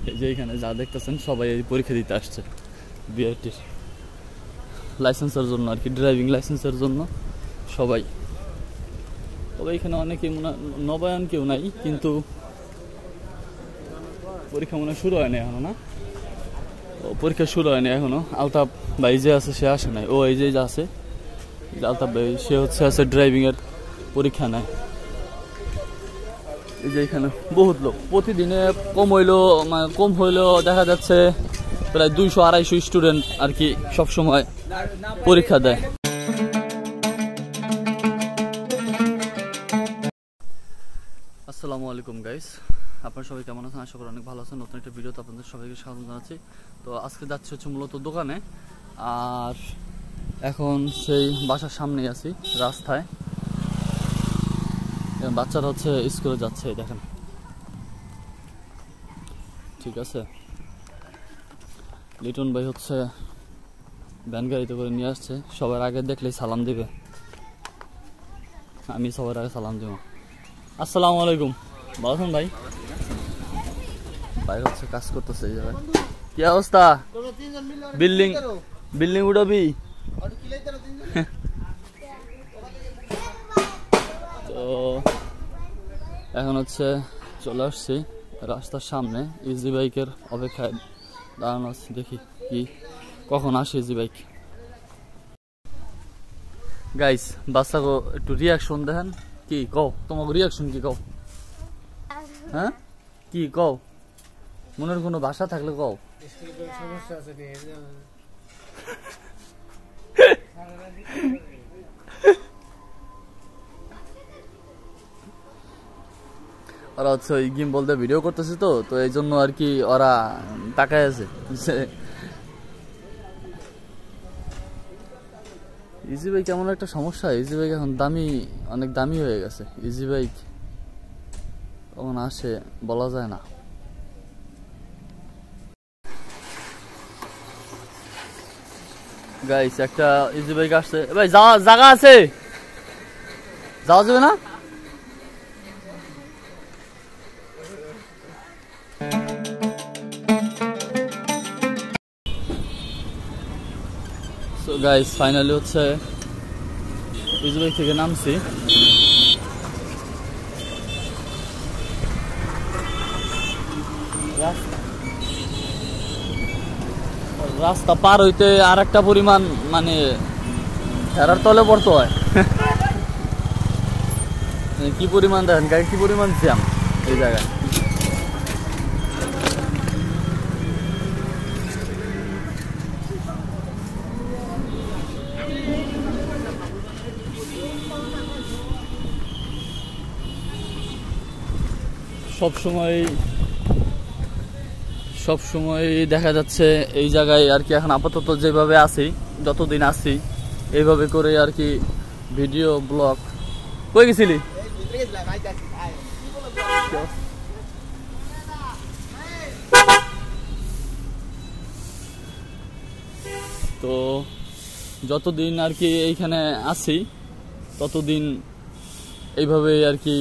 এই যে এখানে যা দেখতেছেন সবাই এই পরীক্ষা দিতে আসছে বিআরটির লাইসেন্সের জন্য আর কি, ড্রাইভিং লাইসেন্সের জন্য সবাই। তবে এখানে অনেকেই নবায়ন কেউ নাই, কিন্তু পরীক্ষা মনে শুরু হয়নি এখনো। না, পরীক্ষা শুরু হয়নি এখনো। আলতাফ ভাই যে আছে সে আসে নাই। ও এই যে আছে আলতাফ ভাই, সে হচ্ছে আছে ড্রাইভিং এর পরীক্ষা নেয়। এই যে এখানে বহুত লোক, প্রতিদিনে কম হইলেও দেখা যাচ্ছে প্রায় 200-250 স্টুডেন্ট আর কি সব সময় পরীক্ষা দেয়। আসসালামু আলাইকুম গাইস, আপনারা সবাই কেমন আছেন? আশা করি অনেক ভালো আছেন। নতুন একটা ভিডিওতে আপনাদের সবাইকে স্বাগত জানাচ্ছি। তো আজকে যাচ্ছি হচ্ছে মূলত দোকানে, আর এখন সেই বাসার সামনেই আছি রাস্তায়। বাচ্চারা হচ্ছে স্কুলে যাচ্ছে, দেখেন, ঠিক আছে। লিটন ভাই হচ্ছে ভ্যান গাড়িতে করে নিয়ে আসছে। সবার আগে দেখলেই সালাম দিবে, আমি সবার আগে সালাম দেব। আসসালামু আলাইকুম, ভালো আছেন ভাই? ভাই হচ্ছে কাজ করতেছে এই জায়গায়। কি অবস্থা? বিল্ডিং উঠাবি? তো এখন হচ্ছে চলে আসছি রাস্তার সামনে, ইজি বাইকের অপেক্ষায় দাঁড়ানো আছি। দেখি কি কখন আসে ইজি বাইক। গাইস, বাচ্চাকে একটু রিয়াকশন দেখেন। কি কও, তোমাকে রিয়াকশন কি কও? হ্যাঁ, কি কও? মনের কোনো ভাষা থাকলে কও। ওরা হচ্ছে ওই গিম্বল দিয়ে ভিডিও করতেছে, তো এই জন্য আর কি ওরা তাকায় আছে। ইজি বাইক এমন একটা সমস্যা, ইজি বাইক এখন অনেক দামি হয়ে গেছে। ইজি বাইক কখন আসে বলা যায় না। গাইস, একটা ইজি বাইক আসছে। ভাই জায়গা আছে, যাওয়া যাবে না? সো গাইস, ফাইনালি হচ্ছে ইজি বাইক থেকে নামছি। রাস্তা পার হইতে আর একটা পরিমাণ মানে ফেরার তলে পড়তে হয়। কি পরিমাণ দেখেন গাড়ি, কি পরিমাণ জ্যাম এই জায়গায়। সবসময় দেখা যাচ্ছে এই জায়গায় আর কি। এখন আপাতত যেভাবে আছি, যতদিন আছি এইভাবে করে আর কি ভিডিও ব্লগ। কই গেছিলি? তো যতদিন আর কি এইখানে আছি ততদিন এইভাবে আর কি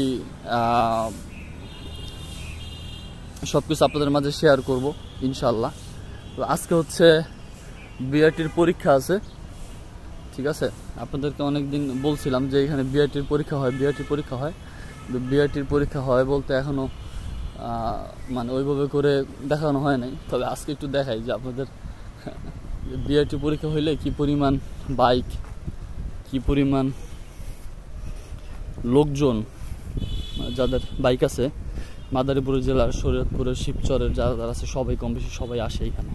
সবকিছু আপনাদের মাঝে শেয়ার করব ইনশাল্লাহ। তো আজকে হচ্ছে বিআরটির পরীক্ষা আছে, ঠিক আছে। আপনাদেরকে অনেকদিন বলছিলাম যে এখানে বিআরটির পরীক্ষা হয়। বিআরটির পরীক্ষা হয় বলতে এখনো মানে ওইভাবে করে দেখানো হয় নাই। তবে আজকে একটু দেখাই যে আপনাদের বিআরটি পরীক্ষা হইলে কি পরিমাণ বাইক, কি পরিমাণ লোকজন, যাদের বাইক আছে মাদারীপুর জেলার শরীয়তপুরের শিবচরের যারা আছে সবাই কম বেশি সবাই আসে এখানে।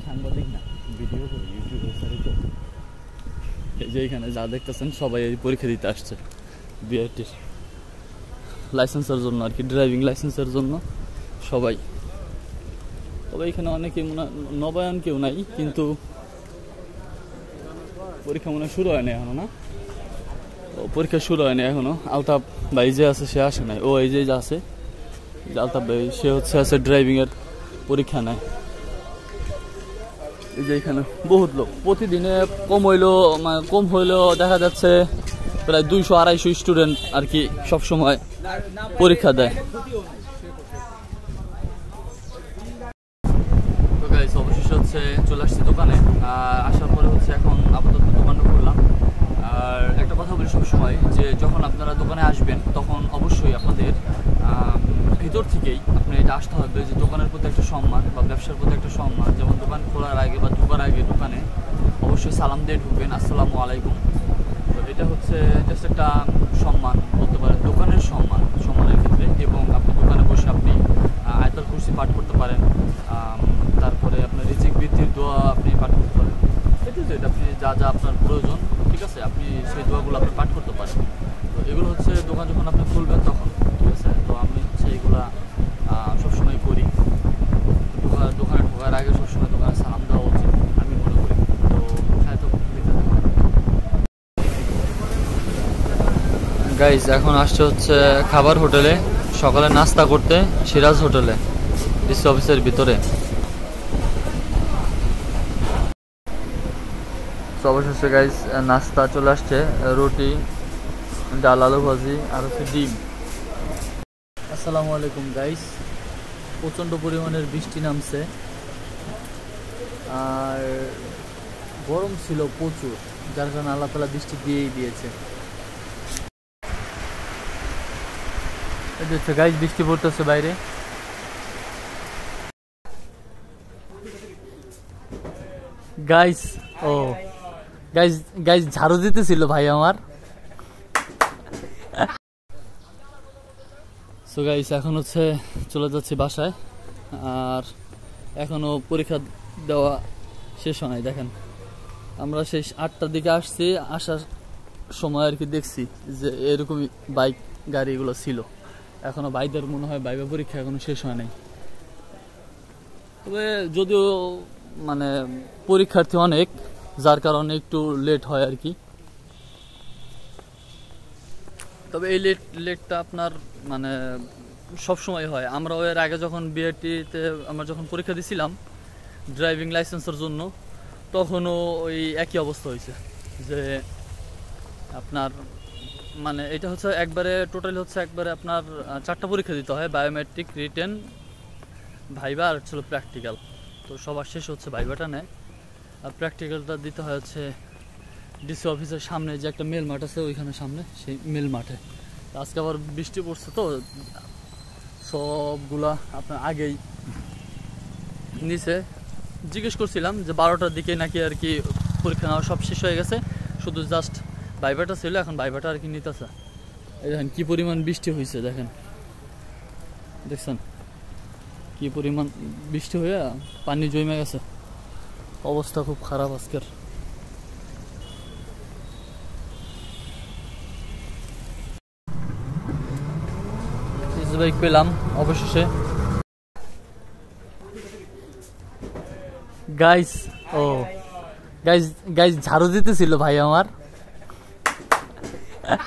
সাংবাদিক না, ভিডিও করি, ইউটিউবে। এই যে এখানে যা দেখতেছেন সবাই এই পরীক্ষা দিতে আসছে বিআরটির লাইসেন্সের জন্য আর কি, ড্রাইভিং লাইসেন্সের জন্য সবাই। তবে এখানে অনেকেই নবায়ন কেউ নাই, কিন্তু পরীক্ষা মনে শুরু হয়নি এখনো। না, পরীক্ষা শুরু হয়নি এখনো। আলতাফ ভাই যে আছে সে আসে নাই। ও এই যে আছে আলতাফ ভাই, সে হচ্ছে আছে ড্রাইভিং এর পরীক্ষা নেয়। এই যে এখানে বহুত লোক, প্রতিদিনে কম হইলেও দেখা যাচ্ছে প্রায় 200-250 স্টুডেন্ট আর কি সবসময় পরীক্ষা দেয়। তো গাইস অবশেষে হচ্ছে চলে আসছি দোকানে, আসার পরে হচ্ছে এখন আপাতত দোকানটা খুললাম। আর একটা কথা বলি সবসময় যে যখন আপনারা দোকানে আসবেন তখন অবশ্যই আপনাদের ভিতর থেকেই আপনি এটা আসতে হবে যে দোকানের প্রতি একটা সম্মান বা ব্যবসার প্রতি একটা সম্মান। যেমন দোকান খোলার আগে বা ঢোকার আগে দোকানে অবশ্যই সালাম দিয়ে ঢুকবেন, আসসালামু আলাইকুম। তো এটা হচ্ছে জাস্ট একটা সম্মান বলতে পারেন, দোকানের সম্মানের ক্ষেত্রে। এবং আপনি দোকানে বসে আপনি আয়াতুল কুরসি পাঠ করতে পারেন, তারপরে আপনার রিজিক বৃদ্ধির দোয়া আপনি পাঠ করতে পারেন। এটা আপনি যা যা আপনার প্রয়োজন, ঠিক আছে, আপনি সেই দোয়াগুলো আপনি পাঠ করতে পারেন। তো এগুলো হচ্ছে দোকান যখন আপনি খুলবেন তখন, ঠিক আছে। তো আমি হচ্ছে এগুলা সবসময় করি। দোকানে ঢোকার আগে সবসময় দোকানে সালাম দেওয়া উচিত আমি মনে করি। তো হয়তো গাইজ এখন আসছে হচ্ছে খাবার হোটেলে, সকালে নাস্তা করতে সিরাজ হোটেলে ডিসি অফিসের ভিতরে। অবশেষে গাইজ নাস্তা চলে আসছে, রুটি, ডাল, আলু ভাজি আর হচ্ছে ডিম। আসসালামু আলাইকুম গাইজ, প্রচণ্ড পরিমাণের বৃষ্টি নামছে আর গরম ছিল প্রচুর, যার কারণে আল্লাহ তাআলা বৃষ্টি দিয়েই দিয়েছে। গাইজ বৃষ্টি পড়তেছে বাইরে। গাইজ ও গাইজ গাইজ ঝাড়ু দিতেছিল ভাই আমার। সো গাইজ এখন হচ্ছে চলে যাচ্ছি বাসায়, আর এখনো পরীক্ষা দেওয়া শেষ হয় নাই। দেখেন আমরা সেই 8টার দিকে আসছি, আসার সময় আর কি দেখছি যে এরকমই বাইক গাড়িগুলো ছিল। এখনো বাইদের মনে হয় বাইবা পরীক্ষা এখনো শেষ হয় নাই। তবে যদিও মানে পরীক্ষার্থী অনেক, যার কারণে একটু লেট হয় আর কি। তবে এই লেটটা আপনার মানে সব সময় হয়। আমরাও এর আগে যখন বিআরটিতে আমরা যখন পরীক্ষা দিছিলাম ড্রাইভিং লাইসেন্সের জন্য, তখনও ওই একই অবস্থা হয়েছে যে আপনার মানে এটা হচ্ছে একবারে টোটালি হচ্ছে একবারে আপনার 4টা পরীক্ষা দিতে হয়, বায়োমেট্রিক, রিটেন, ভাইবা আর ছিল প্র্যাকটিক্যাল। তো সবার শেষ হচ্ছে ভাইবাটা নেয়, আর প্র্যাকটিক্যালটা দিতে হয় হচ্ছে ডিসি অফিসের সামনে যে একটা মেল মাঠ আছে ওইখানে সামনে, সেই মেল মাঠে। আজকে আবার বৃষ্টি পড়ছে তো সবগুলা আপনার আগেই নিচে জিজ্ঞেস করছিলাম যে 12টার দিকে নাকি আর কি পরীক্ষা নেওয়া সব শেষ হয়ে গেছে, শুধু জাস্ট ভাইবাটা ছিল, এখন ভাইবাটা আর কি নিতেছে। এই দেখেন কি পরিমাণ বৃষ্টি হয়েছে, দেখেন দেখছেন কি পরিমাণ বৃষ্টি হয়ে পানি জমে গেছে, অবস্থা খুব খারাপ আজকের। বাইক পেলাম অবশেষে। গাইস ও গাইস গাইস ঝাড়ু দিতেছিল ভাই আমার।